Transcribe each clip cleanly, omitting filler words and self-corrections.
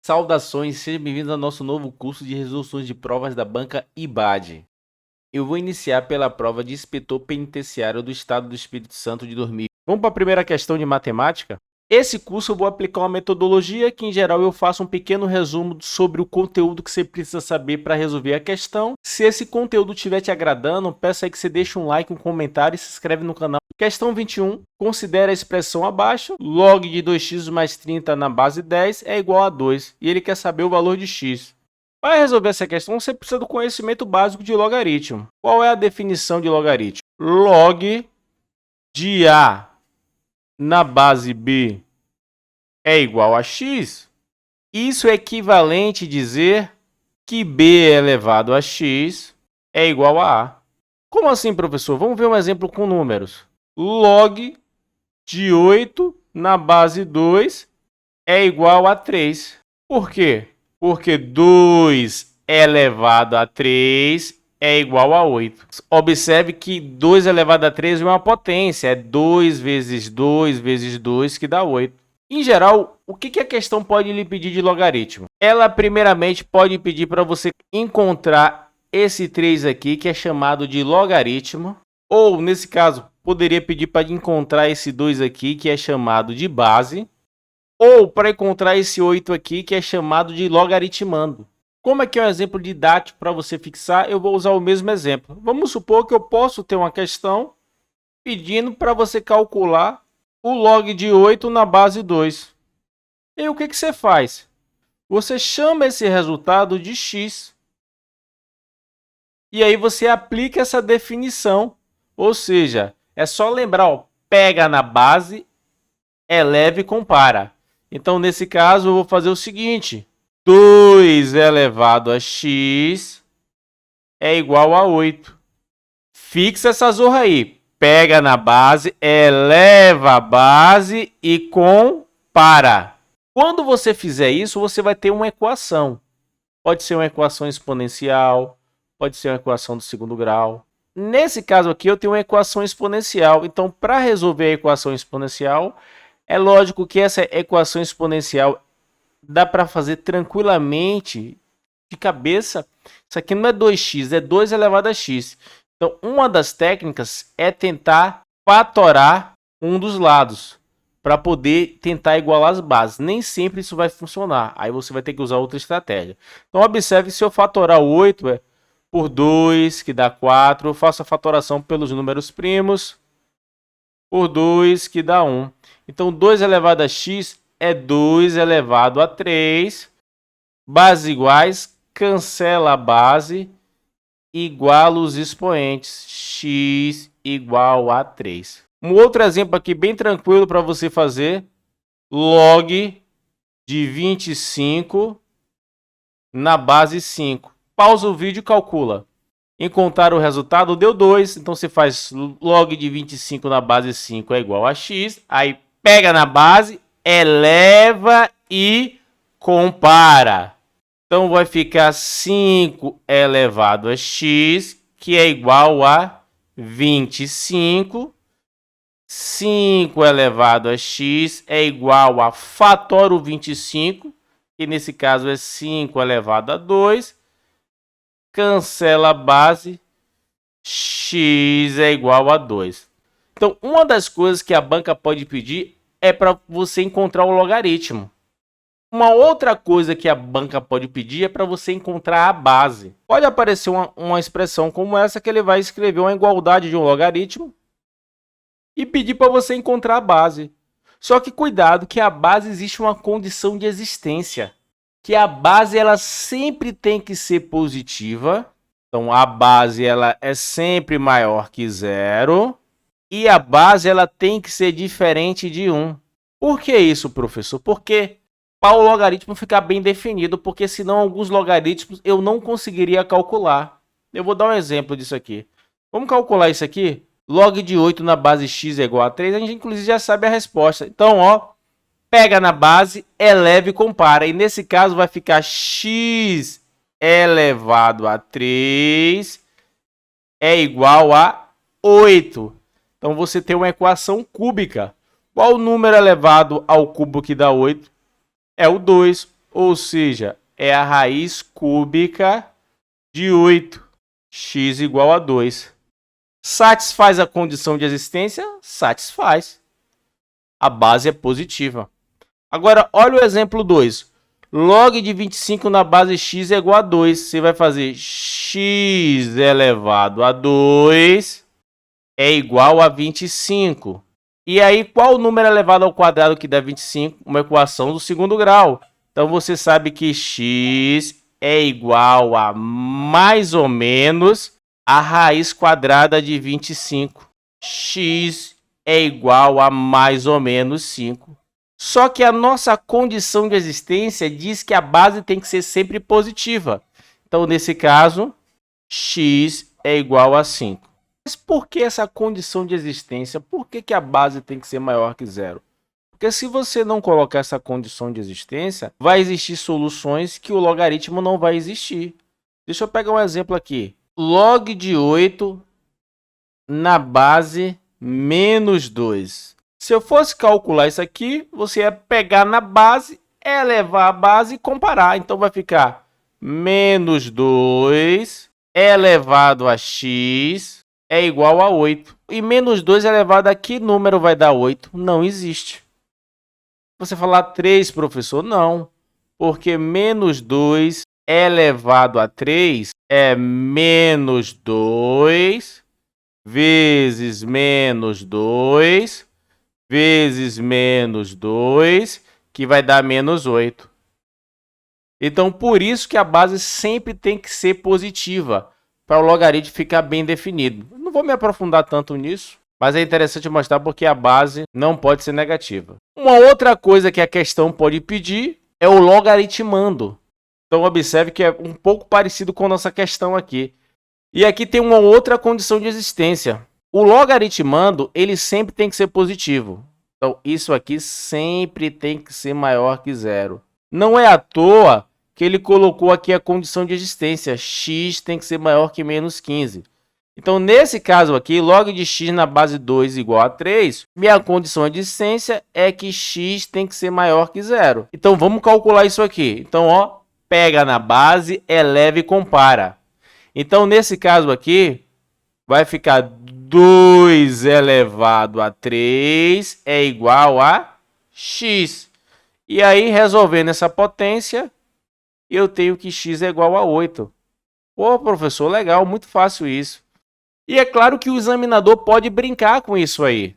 Saudações, seja bem-vindo ao nosso novo curso de resoluções de provas da banca IBAD. Eu vou iniciar pela prova de inspetor penitenciário do Estado do Espírito Santo de 2000. Vamos para a primeira questão de matemática? Esse curso eu vou aplicar uma metodologia que, em geral, eu faço um pequeno resumo sobre o conteúdo que você precisa saber para resolver a questão. Se esse conteúdo estiver te agradando, peço aí que você deixe um like, um comentário e se inscreve no canal. Questão 21. Considera a expressão abaixo. Log de 2x mais 30 na base 10 é igual a 2. E ele quer saber o valor de x. Para resolver essa questão, você precisa do conhecimento básico de logaritmo. Qual é a definição de logaritmo? Log de A na base B é igual a x. Isso é equivalente a dizer que B elevado a x é igual a A. Como assim, professor? Vamos ver um exemplo com números. Log de 8 na base 2 é igual a 3. Por quê? Porque 2 elevado a 3 é igual a 8. Observe que 2 elevado a 3 é uma potência. É 2 vezes 2 vezes 2 que dá 8. Em geral, o que a questão pode lhe pedir de logaritmo? Ela, primeiramente, pode pedir para você encontrar esse 3 aqui, que é chamado de logaritmo. Ou, nesse caso, poderia pedir para encontrar esse 2 aqui, que é chamado de base. Ou para encontrar esse 8 aqui, que é chamado de logaritmando. Como aqui é um exemplo didático para você fixar, eu vou usar o mesmo exemplo. Vamos supor que eu posso ter uma questão pedindo para você calcular o log de 8 na base 2. E o que você faz? Você chama esse resultado de x. E aí você aplica essa definição. Ou seja, é só lembrar, ó, pega na base, eleva e compara. Então, nesse caso, eu vou fazer o seguinte. 2 elevado a x é igual a 8. Fixa essa zorra aí. Pega na base, eleva a base e compara. Quando você fizer isso, você vai ter uma equação. Pode ser uma equação exponencial, pode ser uma equação do segundo grau. Nesse caso aqui, eu tenho uma equação exponencial. Então, para resolver a equação exponencial, é lógico que essa equação exponencial dá para fazer tranquilamente de cabeça. Isso aqui não é 2x, é 2 elevado a x. Então, uma das técnicas é tentar fatorar um dos lados para poder tentar igualar as bases. Nem sempre isso vai funcionar. Aí você vai ter que usar outra estratégia. Então, observe, se eu fatorar 8 por 2, que dá 4, eu faço a fatoração pelos números primos por 2, que dá 1. Então, 2 elevado a x é 2 elevado a 3. Bases iguais, cancela a base, iguala os expoentes, x igual a 3. Um outro exemplo aqui bem tranquilo para você fazer. Log de 25 na base 5. Pausa o vídeo e calcula. Encontrar o resultado deu 2, então você faz log de 25 na base 5 é igual a x. Aí pega na base, eleva e compara. Então, vai ficar 5 elevado a x, que é igual a 25. 5 elevado a x é igual a fator o 25, que nesse caso é 5 elevado a 2. Cancela a base, x é igual a 2. Então, uma das coisas que a banca pode pedir é para você encontrar o logaritmo. Uma outra coisa que a banca pode pedir é para você encontrar a base. Pode aparecer uma expressão como essa, que ele vai escrever uma igualdade de um logaritmo e pedir para você encontrar a base. Só que cuidado, que a base existe uma condição de existência. Que a base ela sempre tem que ser positiva. Então, a base ela é sempre maior que 0. E a base ela tem que ser diferente de 1. Por que isso, professor? Porque para o logaritmo ficar bem definido, porque senão alguns logaritmos eu não conseguiria calcular. Eu vou dar um exemplo disso aqui. Vamos calcular isso aqui? Log de 8 na base x é igual a 3, a gente inclusive já sabe a resposta. Então, ó, pega na base, eleva e compara. E nesse caso vai ficar x elevado a 3 é igual a 8. Então, você tem uma equação cúbica. Qual o número elevado ao cubo que dá 8? É o 2. ou seja, é a raiz cúbica de 8, x igual a 2. Satisfaz a condição de existência? Satisfaz. A base é positiva. Agora, olha o exemplo 2. Log de 25 na base x é igual a 2. Você vai fazer x elevado a 2 é igual a 25. E aí, qual o número elevado ao quadrado que dá 25? Uma equação do segundo grau. Então, você sabe que x é igual a mais ou menos a raiz quadrada de 25. X é igual a mais ou menos 5. Só que a nossa condição de existência diz que a base tem que ser sempre positiva. Então, nesse caso, x é igual a 5. Mas por que essa condição de existência? Por que a base tem que ser maior que zero? Porque se você não colocar essa condição de existência, vai existir soluções que o logaritmo não vai existir. Deixa eu pegar um exemplo aqui. Log de 8 na base menos 2. Se eu fosse calcular isso aqui, você ia pegar na base, elevar a base e comparar. Então, vai ficar menos 2 elevado a x é igual a 8. E menos 2 elevado a que número vai dar 8? Não existe. Você falar 3, professor? Não. Porque menos 2 elevado a 3 é menos 2 vezes menos 2 vezes menos 2, que vai dar menos 8. Então, por isso que a base sempre tem que ser positiva, para o logaritmo ficar bem definido. Não vou me aprofundar tanto nisso, mas é interessante mostrar porque a base não pode ser negativa. Uma outra coisa que a questão pode pedir é o logaritmando. Então, observe que é um pouco parecido com a nossa questão aqui. E aqui tem uma outra condição de existência. O logaritmando, ele sempre tem que ser positivo. Então, isso aqui sempre tem que ser maior que zero. Não é à toa que ele colocou aqui a condição de existência. X tem que ser maior que menos 15. Então, nesse caso aqui, log de x na base 2 igual a 3, minha condição de existência é que x tem que ser maior que zero. Então, vamos calcular isso aqui. Então, ó, pega na base, eleva e compara. Então, nesse caso aqui, vai ficar 2 elevado a 3 é igual a x. E aí, resolvendo essa potência, eu tenho que x é igual a 8. Pô, professor, legal, muito fácil isso. E é claro que o examinador pode brincar com isso aí.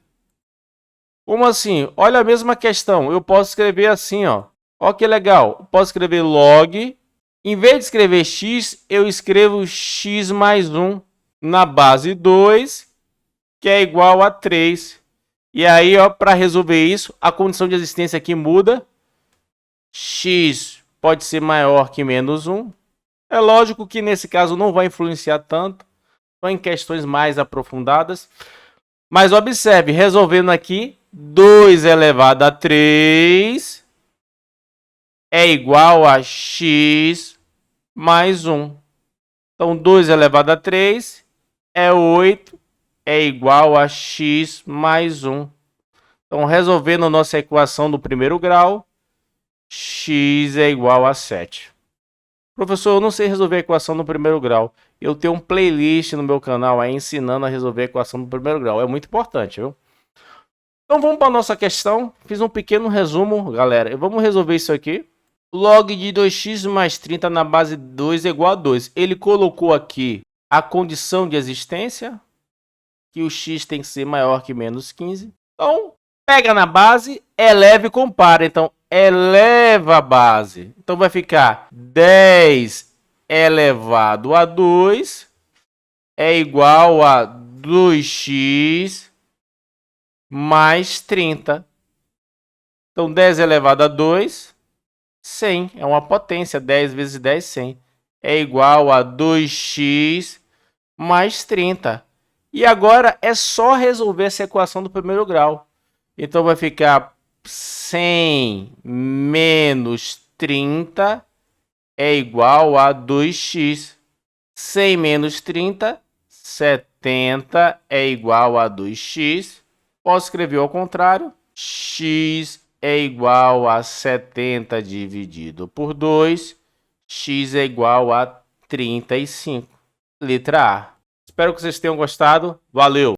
Como assim? Olha a mesma questão. Eu posso escrever assim, ó. Ó que legal. Eu posso escrever log. Em vez de escrever x, eu escrevo x mais 1 na base 2, que é igual a 3. E aí, ó, para resolver isso, a condição de existência aqui muda. X pode ser maior que menos 1. É lógico que nesse caso não vai influenciar tanto, só em questões mais aprofundadas. Mas observe, resolvendo aqui, 2 elevado a 3 é igual a x mais 1. Então, 2 elevado a 3 é 8, é igual a x mais 1. Então, resolvendo a nossa equação do primeiro grau, x é igual a 7. Professor, eu não sei resolver a equação no primeiro grau. Eu tenho um playlist no meu canal aí ensinando a resolver a equação do primeiro grau. É muito importante, viu? Então vamos para a nossa questão. Fiz um pequeno resumo, galera. E vamos resolver isso aqui. Log de 2x mais 30 na base 2 é igual a 2. Ele colocou aqui a condição de existência, que o x tem que ser maior que menos 15. Então, pega na base, eleva e compara. Então, eleva a base. Então, vai ficar 10 elevado a 2 é igual a 2x mais 30. Então, 10 elevado a 2, 100. É uma potência. 10 vezes 10, 100. É igual a 2x mais 30. E agora é só resolver essa equação do primeiro grau. Então, vai ficar 100 menos 30 é igual a 2x. 100 menos 30, 70 é igual a 2x. Posso escrever ao contrário. X é igual a 70 dividido por 2, x é igual a 35. Letra A. Espero que vocês tenham gostado. Valeu!